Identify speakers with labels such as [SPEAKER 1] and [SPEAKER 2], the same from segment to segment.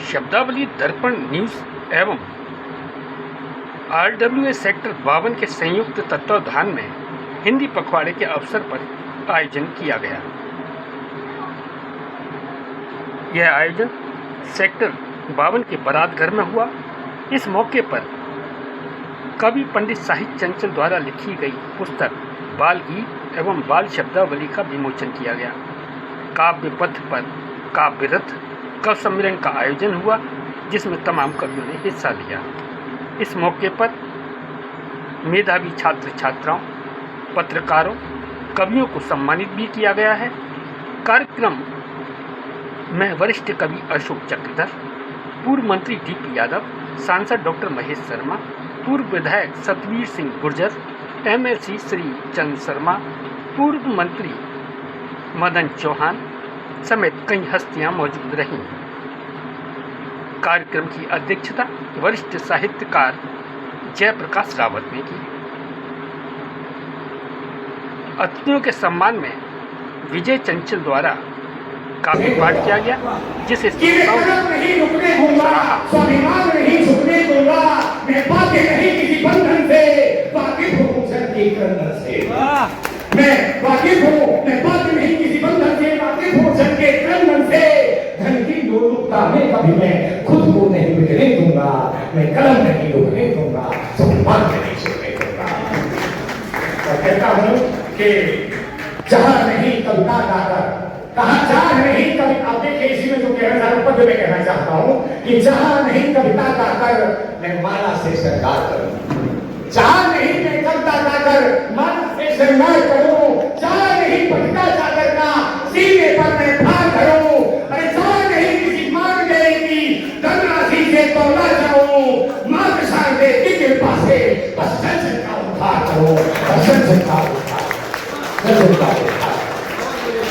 [SPEAKER 1] शब्दावली दर्पण न्यूज़ एवं RWA सेक्टर 52 के संयुक्त तत्वावधान में हिंदी पखवाड़े के अवसर पर आयोजन किया गया। यह आयोजन सेक्टर 52 के बारात घर में हुआ। इस मौके पर कवि पंडित साहित्य चंचल द्वारा लिखी गई पुस्तक बाल गीत एवं बाल शब्दावली का विमोचन किया गया। काव्य पथ पर काव्य रथ कवि सम्मेलन का आयोजन हुआ, जिसमें तमाम कवियों ने हिस्सा लिया। इस मौके पर मेधावी छात्र छात्राओं, पत्रकारों, कवियों को सम्मानित भी किया गया है। कार्यक्रम में वरिष्ठ कवि अशोक चक्रधर, पूर्व मंत्री DP यादव, सांसद डॉक्टर महेश शर्मा, पूर्व विधायक सतवीर सिंह गुर्जर, MLC श्री चंद शर्मा, पूर्व मंत्री मदन चौहान समेत कई हस्तियां मौजूद रहीं। कार्यक्रम की अध्यक्षता वरिष्ठ साहित्यकार जयप्रकाश रावत ने की। अतिथियों के सम्मान में विजय चंचल द्वारा काव्य पाठ किया गया, जिसे श्रोताओं ने खूब सराहा।
[SPEAKER 2] स्वाभिमान नहीं झुकने दूंगा, मैं बाध्य नहीं किसी बंधन से, वाकिफ हूँ सर के क्रंदन से। मैं वाकिफ हूँ, मैं बाध्य नहीं किसी बंधन से, वाकिफ हूँ सर के क्रंदन से। धन की लोलुपता में कभी मैं खुद को नहीं बिखरने दूंगा, मैं कलम नहीं रोकने दूंगा, स्वाभिमान नहीं झुकने दूंगा। और कहता हूँ कि जहाँ नहीं कविता गाकर, कहा जहाँ नहीं कभी, आप देखिए इसी में जो कहना पद में कहना चाहता हूँ कि जहाँ नहीं कविता गाकर मैं माला से श्रृंगार करूँ, जहाँ नहीं मैं कविता गाकर माला से श्रृंगार करूँ, जहाँ नहीं पटिका चादर का सीने पर मैं भार करूँ, अरे जहाँ नहीं किसी मांग देगी धनराशि से तौला जाऊँ, मांग शांति की कृपा से बस संसद का उद्धार करूँ, संसद का उद्धार, संसद का उद्धार।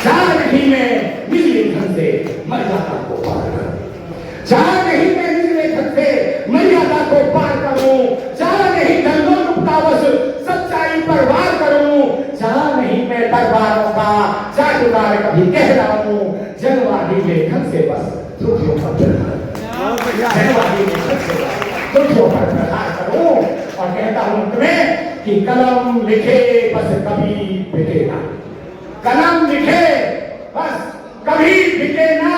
[SPEAKER 2] जहाँ नहीं मैं निज लेखन से मर्यादा को पार करूं, जहाँ नहीं मैं निज लेखन से मर्यादा को पार करूं, जहाँ नहीं धर्मोन्मुक्तावश सच्चाई पर वार करूं, जहाँ नहीं मैं दरबारों का जादूगर कभी कह रहा हूं, जनवादी लेखन से बस त्रुटियों पर जनवादी लेखन से त्रुटियों पर प्रहार करूं। और कहता हूं तुम्हें कि कलम लिखे बस कभी बिकेगा, कलम लिखे बस कभी बिके ना,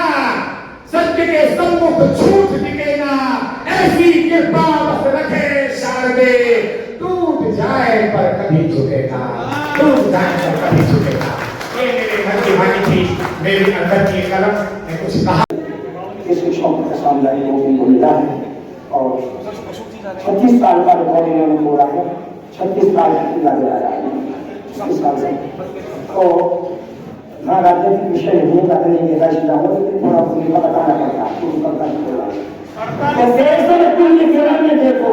[SPEAKER 2] सत्य के सम्मुख झूठ दिखे ना, ऐसी कृपा बस रखे शारदे, टूट जाए पर कभी झुकेगा, टूट जाए पर कभी झुकेगा। ये मेरे घर की वाणी थी, मेरी अंदर की कलम ने कुछ कहा।
[SPEAKER 3] इस शौक का सामना को मिला है और 36 साल का रिकॉर्ड इन्होंने तोड़ा है, 36 साल की लग रहा है 36 साल से। तो हाँ, राजनीतिक विषय नहीं है, राजनीतिक नेता हो, लेकिन थोड़ा मुझे बताना पड़ता है, शुरू करता है। तो देश में कुल निकलने में देखो,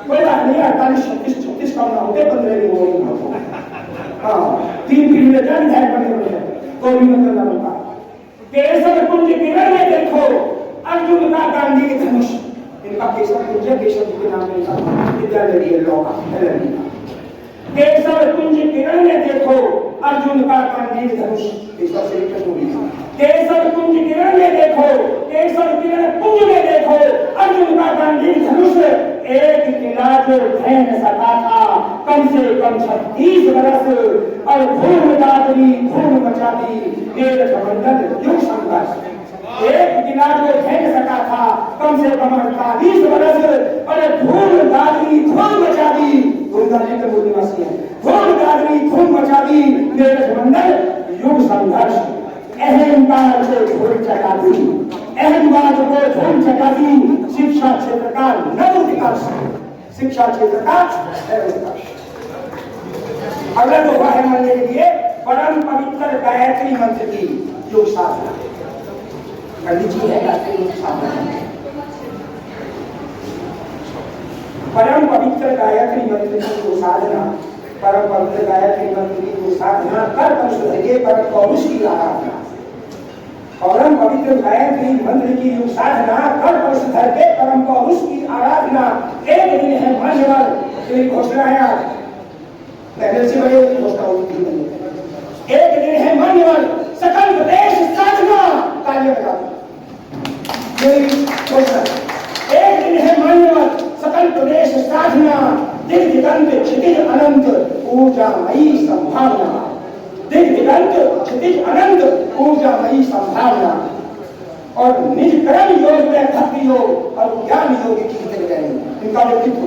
[SPEAKER 3] कोई बात नहीं, 48, 36 कम ना होते, 15 भी हो। हाँ, 3 पीढ़ी में जान जाए बने हुए हैं, तो भी मैं करना पड़ता। देश में कुल निकलने में देखो, अर्जुन का गांधी के धनुष, इनका केशव कुंज केशव के नाम में विद्यालय दिए लॉ का केशव कुंज किरण में देखो, अर्जुन का गांधी धनुष, केशव से केशव कुंज किरण में देखो, केशव किरण कुंज में देखो, अर्जुन का गांधी धनुष। एक किला जो ढह न सका था कम से कम 36 बरस, और धूम दादरी धूम मचा दी मेरे समंदर युग संघर्ष। एक किला जो ढह न सका था कम से कम 48 बरस, और धूम दादरी धूम मचा दी, धूम मचा दी मेरे समंदर युग संघर्ष। अहंकार को धूल चटा दी, अहंकार को धूल चटा दी शिक्षा क्षेत्र का नव विकास, शिक्षा क्षेत्र का उत्कर्ष। अगला दोहा है मानने के लिए परम पवित्र गायत्री मंत्र की योग साधना। पंडित जी है गायत्री योग साधना, परम पवित्र गायत्री मंत्र की योग साधना, परम पवित्र गायत्री मंत्र की योग साधना कर सुधरिए परम पौरुष की आराधना। परम पवित्र गायत्री मंत्र की योग साधना कर सुधर के परम पौरुष की आराधना। एक दिन है मान्यवर, तेरी घोषणा है आज, पहले से बड़े घोषणा होती है। एक दिन है मान्यवर, सकल प्रदेश साधना कार्य करा। मेरी घोषणा। एक दिन है मान्यवर सकल प्रदेश साधना, दिग दिगंत क्षितिज अनंत ऊर्जामयी संभावना, दिग दिगंत क्षितिज अनंत ऊर्जामयी संभावना। और निज कर्म योग में भक्ति योग और ज्ञान योग की त्रिवेणी, इनका व्यक्तित्व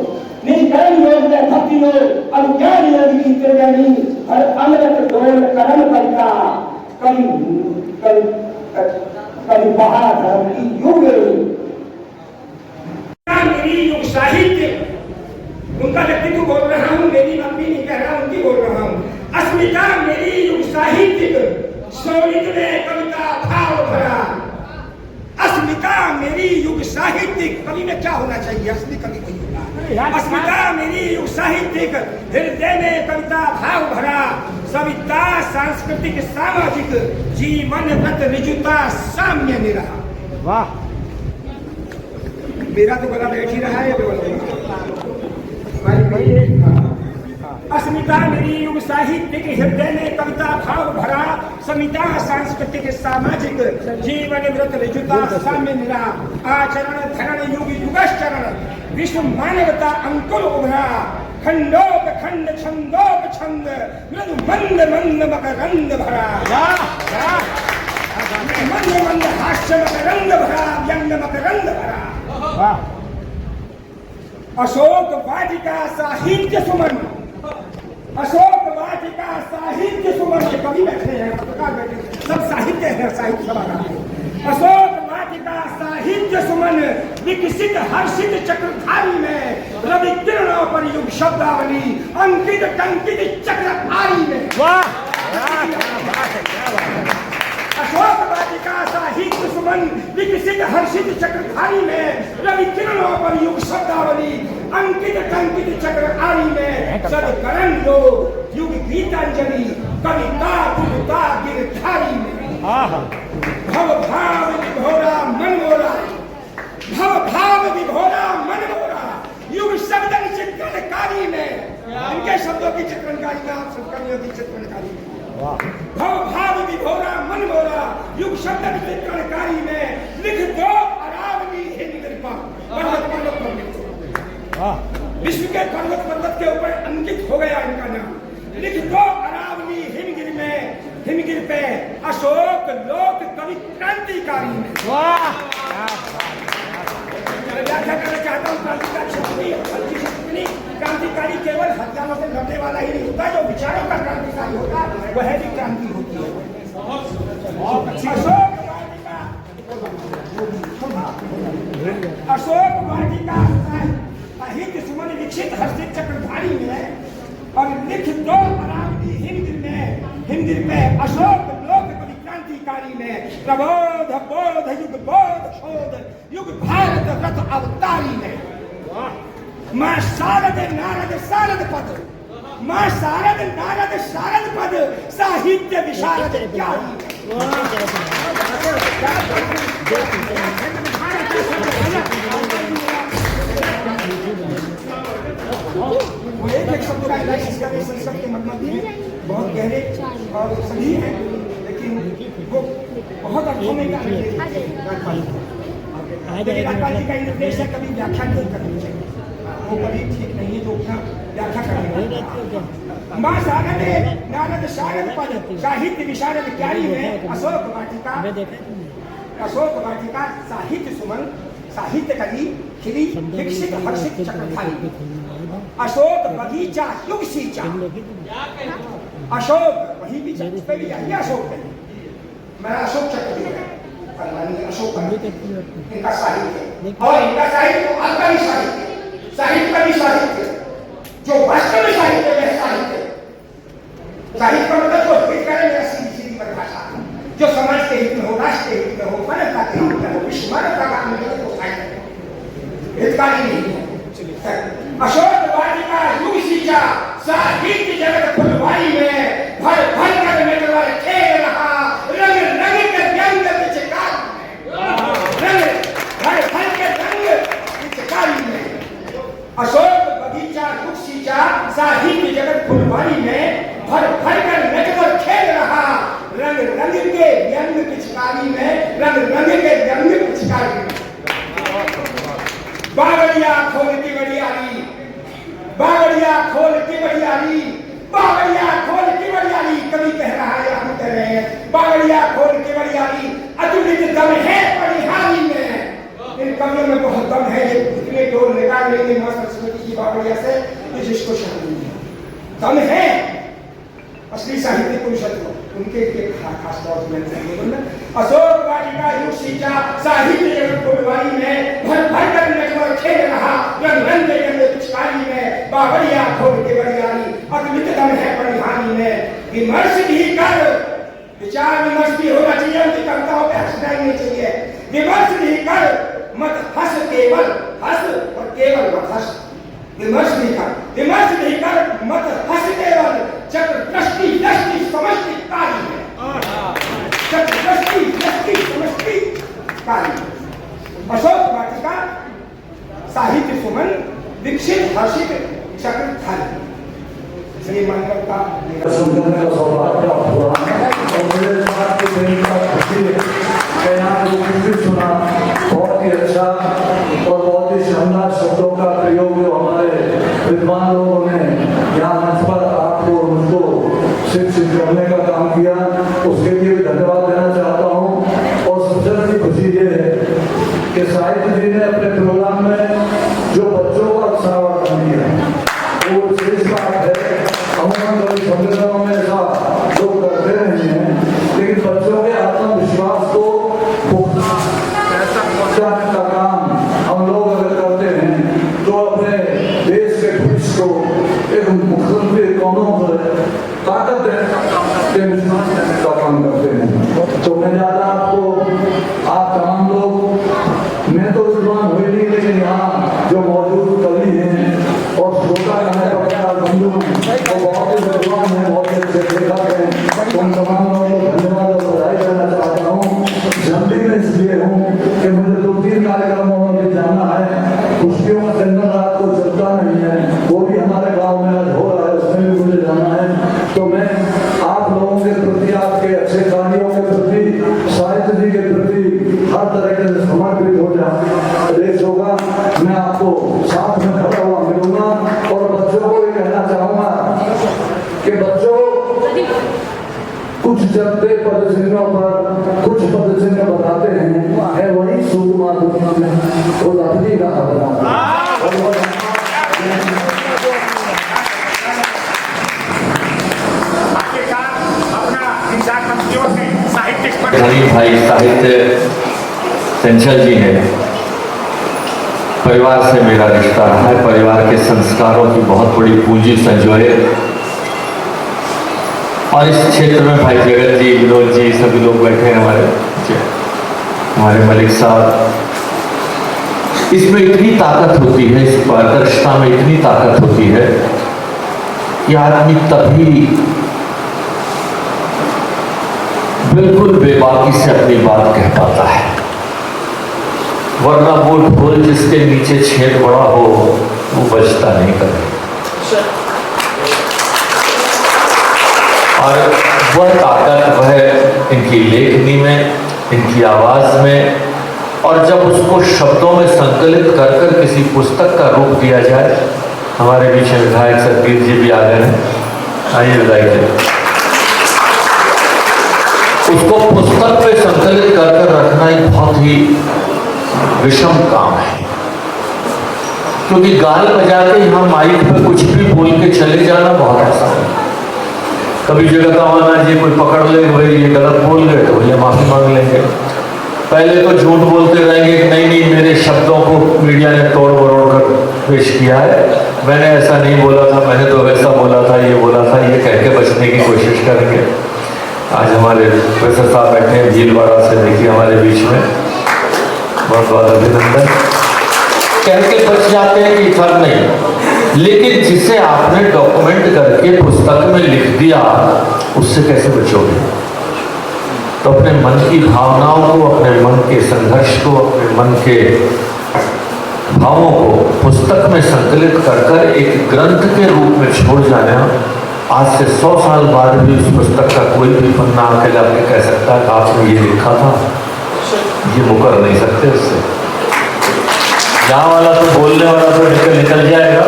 [SPEAKER 3] निज कर्म योग में भक्ति योग और ज्ञान योग की त्रिवेणी। हर अमृत डोल कर्म करता कभी कभी कभी बहाधर्म की युग मेरी युग साहित्य, उनका व्यक्तित्व बोल रहा हूँ, मेरी मम्मी नहीं कह रहा, उनकी बोल रहा हूँ। अस्मिता मेरी युग साहित्यिक, सोनित में कविता भाव भरा। अस्मिता मेरी युग साहित्यिक, कवि में क्या होना चाहिए? असली कवि वही होगा। अस्मिता मेरी युग साहित्यिक, हृदय में कविता भाव भरा। सविता सांस्कृतिक सामाजिक, जीवन व्रत ऋजुता साम्य निरा। वाह, मेरा तो गला बैठ ही रहा है। अस्मिता मेरी युग साहित्यिक, हृदय में कविता भाव भरा। समिता सांस्कृतिक सामाजिक, जीवन व्रत ऋजुता साम्य निरा। आचरण धरण युग युगश्चरण, विश्व मानवता अंकुर उभरा। खंडोप खंड छंदोप छंद, मृदु मंद मंद मकरंद भरा। मंद मंद हास्य मकरंद भरा, व्यंग मकरंद भरा। अशोक वाटिका साहित्य सुमन, अशोक वाटिका साहित्य सुमन। के कवि बैठे हैं, पत्रकार बैठे, सब साहित्य है, साहित्य सभा। अशोक वाटिका साहित्य सुमन, विकसित हर्षित चक्रधारी में। रवि किरणों पर युग शब्दावली, अंकित टंकित चक्रधारी में। अशोक वाटिका साहित्य सुमन, विकसित हर्षित चक्रधारी में। रवि किरणों पर युग शब्दावली, अंकित टंकित चक्रधारी में। सदकरण लो युग गीतांजलि, कविता दुर्ता गिरधारी में। भव भाव विभोरा मन मोरा, भव भाव विभोरा मन मोरा। युग शब्द चित्रणकारी में, इनके शब्दों की चित्रणकारी में, आप सबका की चित्रणकारी में। भव भाव विभोरा मन मोरा, युग शब्द चित्रणकारी में। लिख दो अरावली हे निगरिमा, पर्वत पर्वत पर लिख दो। विश्व के पर्वत पर्वत के ऊपर अंकित हो गया इनका नाम। लिख दो अरावली हिमगिर में, हिमगिर पे अशोक लोक कवि क्रांतिकारी में। व्याख्या करना चाहता हूँ, क्रांतिकारी शब्द नहीं, क्रांतिकारी केवल हथियारों से लड़ने वाला ही नहीं होता, जो विचारों का क्रांतिकारी होता वह भी क्रांति होती है। अशोक वाटिका साहित्य सुमन, विकसित हर्षित चक्रधारी में। और लिख दो अरावली हिमगिर में, हिमगिर में अशोक लोक कवि क्रांतिकारी में। प्रबोध बोध युग बोध शोध, युग भारत रथ अवतारी में। माँ शारद नारद शारद पद, माँ शारद नारद शारद पद, साहित्य विशारद ज्ञानी। वो एक शब्द का एनालिसिस करने संस्कृत के मतलब बहुत गहरे और सही है, लेकिन वो बहुत अर्थों में राज्यपाल जी का निर्देश है कभी व्याख्या नहीं करनी चाहिए, वो कभी ठीक नहीं है जो व्याख्या करनी। माँ शारद नारद शारद पद, साहित्य विशारद ज्ञानी में। अशोक वाटिका, अशोक वाटिका साहित्य सुमन, साहित्य कवि खिली विकसित हर्षित चक्रधारी। अशोक बगीचा युग सींचा, अशोक वही भी पे भी जाइए, अशोक है मेरा अशोक चक्र अशोक इनका साहित्य, और इनका साहित्य अल्पी साहित्य, साहित्य का भी साहित्य जो वास्तव में साहित्य है। साहित्य साहित्य का मतलब जो हित करे मेरा सीधी सीधी परिभाषा, जो समाज के हित में हो, राष्ट्र के हित में हो, मानवता के हित में हो, विश्व मानवता का तो साहित्य हितकारी नहीं है। अशोक वाटिका युग सींचा, साहित्य जगत फुलवारी में। भर भर कर मेटवर खेल रहा, रंग रंग के व्यंग पिचकारी में। रंग भर भर के रंग पिचकारी में। अशोक बगीचा युग सींचा, साहित्य जगत फुलवारी में। भर भर कर मेटवर खेल रहा, रंग रंग के व्यंग पिचकारी में। रंग रंग के व्यंग पिचकारी में।
[SPEAKER 2] बावड़िया खोल की बड़ियारी, बावड़िया खोल की बड़ियारी, बावड़िया खोल की बड़ियारी। कभी कह रहा है हम कह रहे हैं बावड़िया खोल की बड़ियारी, अतुलित दम है परिहारी में। इन कवियों में बहुत दम है, ये इतने डोल निकाल लेंगे मां सरस्वती की बावड़िया से कि जिसको शांति है। दम है असली साहित्य पुरुषत्व उनके लिए खास तौर पर अशोक वाटिका युग सींचा साहित्य जगत फुलवारी में भर भर कर नजर खेल रहा रंग रंग के पिचकारी में। बावड़िया खोल के बड़ियारी, अद्वित दम है परिहानी में। विमर्श भी कर, विचार विमर्श भी होना चाहिए, उनकी कविताओं पे हंसना ही नहीं चाहिए। विमर्श भी कर, मत हंस, केवल हंस और केवल मत हंस। विमर्श भी कर, विमर्श भी कर, मत हंस केवल। चक्र दृष्टि दृष्टि समष्टि कारी है, चक्र दृष्टि दृष्टि समष्टि कारी। अशोक वाटिका साहित्य सुमन विकसित हर्षित चक्र धारी। श्री मानवता
[SPEAKER 3] सुनने का सौभाग्य प्राप्त हुआ और मुझे इस बात की बड़ी खुशी है कि यहाँ जो कुछ भी सुना बहुत ही अच्छा और बहुत ही शानदार शब्दों का प्रयोग जो हमारे विद्वान लोगों ने यहाँ मंच पर आपको उनको शिक्षित करने का काम किया, उसके लिए भी धन्यवाद देना चाहता हूँ। और सबसे बड़ी खुशी ये है कि साहित्य जी ने अपने प्रोग्राम में जो बच्चों का उत्साहवर्धन किया वो विशेष बात है। अमूमन कभी सम्मेलनों में ऐसा लोग करते नहीं हैं, लेकिन बच्चों के आत्मविश्वास को पहुंचाने का काम हम लोग अगर करते हैं तो अपने देश के भविष्य को एक मुख्तलिफ कोनों पर ताकत देने का काम करते हैं। तो मैं ज़्यादा आपको आप तमाम लोग, मैं तो विद्वान हुई नहीं, लेकिन यहाँ जो मौजूद कवि हैं और श्रोता बंधु तो बहुत ही विद्वान है, बहुत ही अच्छे लेखक हैं, तो उन तमाम लोगों को धन्यवाद और बधाई देना चाहता हूँ। जल्दी में इसलिए हूँ कि मुझे 2-3 कार्यक्रमों में भी जाना है। कुश्तियों का दिन रात को चलता नहीं है, वो भी हमारे गांव में आज हो रहा है, उसमें भी मुझे जाना है। तो मैं आप लोगों के प्रति, आपके अच्छे कार्यों के प्रति, साहित्य जी के प्रति हर तरह से समर्पित हो जाए देश होगा। मैं आपको साथ में खड़ा हुआ मिलूंगा और बच्चों को भी कहना चाहूंगा कि बच्चों कुछ जगते पद चिन्हों पर कुछ पद चिन्ह बताते हैं, है वही सुकुमा दुनिया में तो अपनी का
[SPEAKER 4] भाई साहित्य चंचल जी हैं, परिवार से मेरा रिश्ता है, परिवार के संस्कारों की बहुत बड़ी पूंजी संजोए और इस क्षेत्र में भाई जगत जी, विनोद जी, सभी लोग बैठे हैं, हमारे मलिक साहब। इसमें इतनी ताकत होती है, इस पारदर्शिता में इतनी ताकत होती है कि आदमी तभी बिल्कुल बेबाकी से अपनी बात कह पाता है, वरना वो ढोल जिसके नीचे छेद बड़ा हो वो बजता नहीं करे। और वह ताकत वह इनकी लेखनी में, इनकी आवाज में, और जब उसको शब्दों में संकलित कर कर किसी पुस्तक का रूप दिया जाए। हमारे बीच में विधायक सतबीर जी भी आ गए हैं, आइए विधायक जी। उसको पुस्तक पे संकलित कर कर रखना एक बहुत ही विषम काम है, क्योंकि गाल बजा के यहाँ माइक पे कुछ भी बोल के चले जाना बहुत आसान है। कभी जगह आना जी कोई पकड़ ले, भाई ये गलत बोल गए तो भैया माफी मांग लेंगे। पहले तो झूठ बोलते रहेंगे कि नहीं नहीं मेरे शब्दों को मीडिया ने तोड़ मरोड़ कर पेश किया है, मैंने ऐसा नहीं बोला था, मैंने तो वैसा बोला था, ये बोला था, ये कह के बचने की कोशिश करेंगे। आज हमारे प्रोफेसर साहब बैठे हैं भीलवाड़ा से, देखिए हमारे बीच में, बहुत बहुत अभिनंदन। कह के बच जाते हैं कि फर्क नहीं, लेकिन जिसे आपने डॉक्यूमेंट करके पुस्तक में लिख दिया उससे कैसे बचोगे? तो अपने मन की भावनाओं को, अपने मन के संघर्ष को, अपने मन के भावों को पुस्तक में संकलित कर कर एक ग्रंथ के रूप में छोड़ जाना, आज से 100 साल बाद भी उस पुस्तक का कोई भी पन्ना अकेला आपने कह सकता है कि आपने ये लिखा था, ये मुकर नहीं सकते उससे। गाँव वाला तो बोलने वाला तो निकल जाएगा।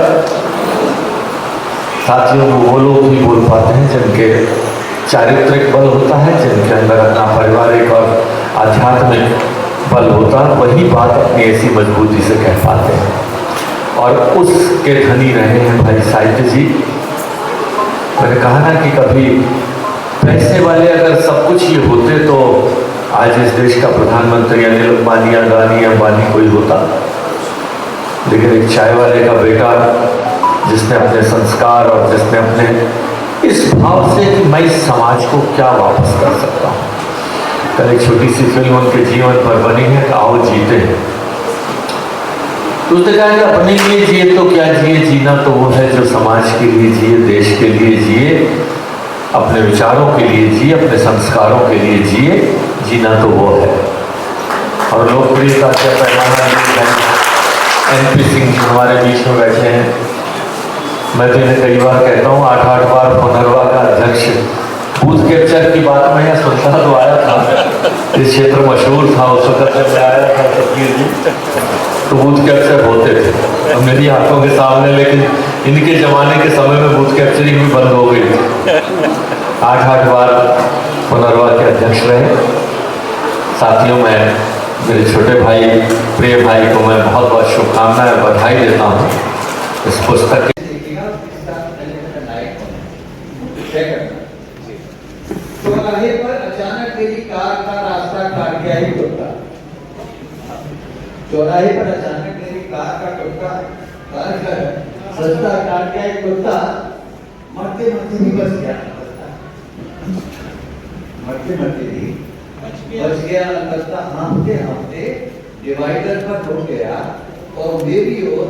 [SPEAKER 4] साथियों को वो लोग भी बोल पाते हैं जिनके चारित्रिक बल होता है, जिनके अंदर अपना पारिवारिक और आध्यात्मिक बल होता है, वही बात अपनी ऐसी मजबूती से कह पाते हैं। और उसके धनी रहे हैं भाई साहित्य जी। मैंने कहा ना कि कभी पैसे वाले अगर सब कुछ ये होते तो आज इस देश का प्रधानमंत्री अनिल अंबानी, अदानी, अंबानी कोई होता। लेकिन एक चाय वाले का बेटा जिसने अपने संस्कार और जिसने अपने इस भाव से कि मैं इस समाज को क्या वापस कर सकता हूँ। कल एक छोटी सी फिल्म उनके जीवन पर बनी है, आओ जीते हैं। तो उसने कहा कि अपने लिए जिए तो क्या जिए, जीना तो वो है जो समाज के लिए जिए, देश के लिए जिए, अपने विचारों के लिए जिए, अपने संस्कारों के लिए जिए, जीना तो वो है। और लोकप्रियता का पैमाना एनपी सिंह जी हमारे बीच में बैठे हैं। मैं तो इन्हें कई बार कहता हूँ 8 बार पुनर्वा का अध्यक्ष। बूथ कैप्चर की बात मैं यहाँ सुनता तो आया था, इस क्षेत्र मशहूर था उस वक्त जब मैं आया था तस्वीर जी, तो बूथ कैप्चर होते थे और मेरी आंखों के सामने। लेकिन इनके जमाने के समय में बूथ कैप्चरिंग भी बंद हो गई थी। 8 बार पुनर्वा के अध्यक्ष रहे। साथियों, मैं मेरे छोटे भाई, प्रिय भाई को मैं बहुत बहुत शुभकामनाएं और बधाई देता हूँ इस पुस्तक के।
[SPEAKER 5] चौराहे पर अचानक मेरी कार का रास्ता काट गया ही कुत्ता। चौराहे पर अचानक मेरी कार का रास्ता काट गया ही कुत्ता। मरते मरते भी बच गया, मरते मरते भी बच गया। अलकत्ता हाँफते हाँफते डिवाइडर पर रुक गया और मेरी ओर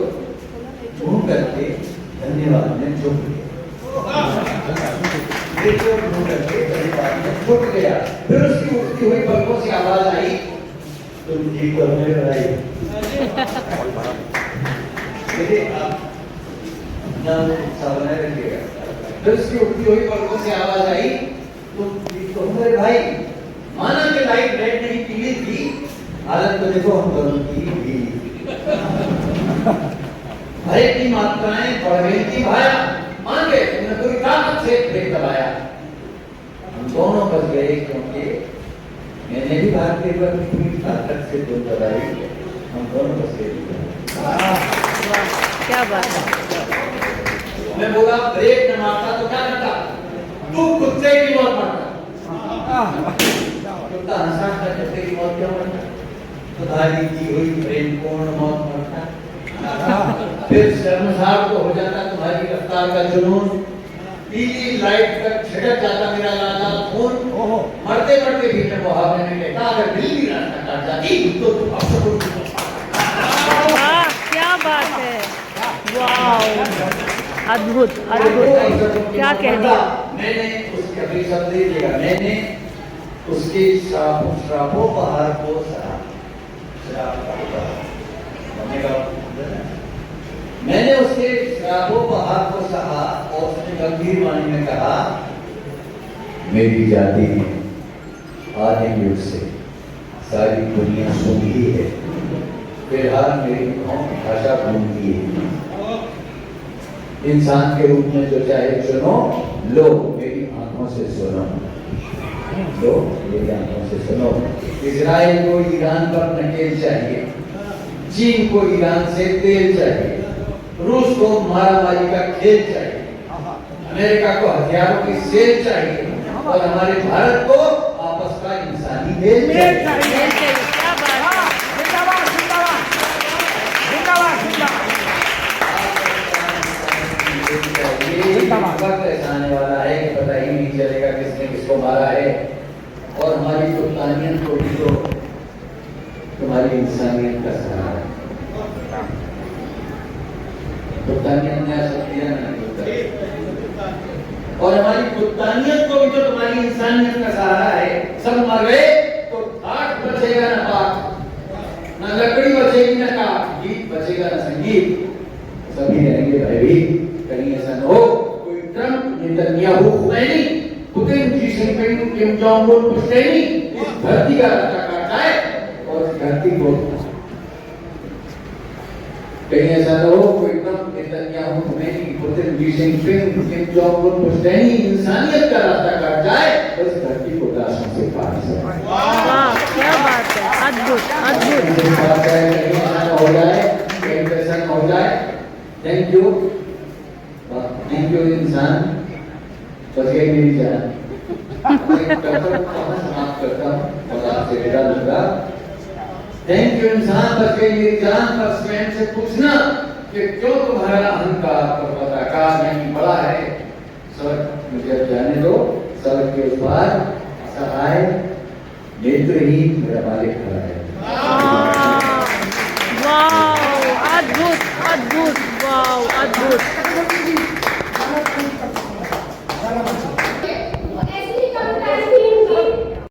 [SPEAKER 5] घूम करके धन्यवाद में झुक गया। छुट गया। फिर उसकी उठती हुई पलकों से आवाज आई, तुम ठीक हो मेरे भाई। फिर उसकी उठती हुई पलकों से आवाज आई, तुम ठीक हो मेरे भाई। माना कि लाइट रेड नहीं पीली थी, हालत तो देखो हम दोनों की भी। भय की मात्राएं बढ़ गई थी भाया। मान गए, तुमने पूरी ताकत से ब्रेक दबाया। हम दोनों बच गए क्योंकि मैंने भी भागते हुए पूरी ताकत से ब्रेक दबाई। हम दोनों बच गए।
[SPEAKER 6] क्या बात है।
[SPEAKER 5] मैं बोला ब्रेक न मारता तो क्या करता? तू कुत्ते की मौत मरता। कुत्ता हंसा था, कुत्ते की मौत क्यों मरता? खुदारी की हुई प्रेमपूर्ण मौत मरता। फिर शर्मसार तो हो जाता तुम्हारी रफ्तार का जुनून। पीली लाइट तक छिड़क जाता मेरा लाचार खून। मरते मरते भी मैं मुहावरे में कहता, अगर बिल्ली रास्ता काट जाती तो तुम अपशकुन।
[SPEAKER 6] वाह, क्या बात है, वाह, अद्भुत अद्भुत, क्या कह दिया।
[SPEAKER 5] मैंने उसके अभी शब्द दीजिएगा, मैंने उसके श्रापों पहाड़ को मैंने उसके श्रापों पहाड़ को सहा और उसने गंभीर वाणी में कहा, मेरी जाति ने आदिम युग से सारी दुनिया सूंघी है, फिलहाल मेरी भाषा घूमती है। इंसान के रूप में जो चाहे चुनो, लो मेरी आंखों से सुनो, लो मेरी आंखों से सुनो। इजराइल को ईरान पर नकेल चाहिए, चीन को ईरान से तेल चाहिए, रूस को मारामारी का खेल चाहिए, अमेरिका को हथियारों की सेल चाहिए और हमारे भारत को आपस का इंसानी मेल चाहिए।
[SPEAKER 6] क्या बात है।
[SPEAKER 2] जिंदाबाद जिंदाबाद जिंदाबाद जिंदाबाद।
[SPEAKER 5] वक्त ऐसा आने वाला है कि पता ही नहीं चलेगा किसने किसको मारा है। और हमारी कुर्बानियत को भी तो तुम्हारी इंसानियत का सहारा है। कुर्बानियत ने सकती है और हमारी कुर्बानियत को भी तो तुम्हारी इंसानियत का सहारा है। सब मर गए तो आठ बचेगा ना पाठ, ना लकड़ी बचेगी ना काठ, गीत बचेगा ना संगीत। सभी रहेंगे भयभीत, कहीं ऐसा न हो कोई Trump, Netanyahu, Khomeini, Putin, Xi Jinping, Kim Jong Un पुश्तैनी इस धरती का रास्ता काट जाए और इस धरती को कहीं ऐसा ना हो कोई एकदम नेतन्याहू नहीं, Putin, Xi Jinping, Kim Jong Un पुश्तैनी इंसानियत का रास्ता काट जाए, बस धरती को दाशों से पार से।
[SPEAKER 6] वाह क्या बात है, अद्भुत अद्भुत।
[SPEAKER 5] कहीं ऐसा ना हो जाए, कहीं ऐसा ना हो जाए। थैंक यू इंसान, बस गई मेरी जान। समाप्त करता हूँ और आपसे विदा लूंगा। थैंक यू इंसान, बस गई मेरी जान। पर स्वयं से पूछना कि क्यों तुम्हारा अहंकार और पताकार नहीं बड़ा है। स्वर्ग मुझे जाने दो, स्वर्ग के उस पार सहाय नेत्रहीन मेरा मालिक खड़ा है।
[SPEAKER 6] वाह अद्भुत अद्भुत, वाह अद्भुत।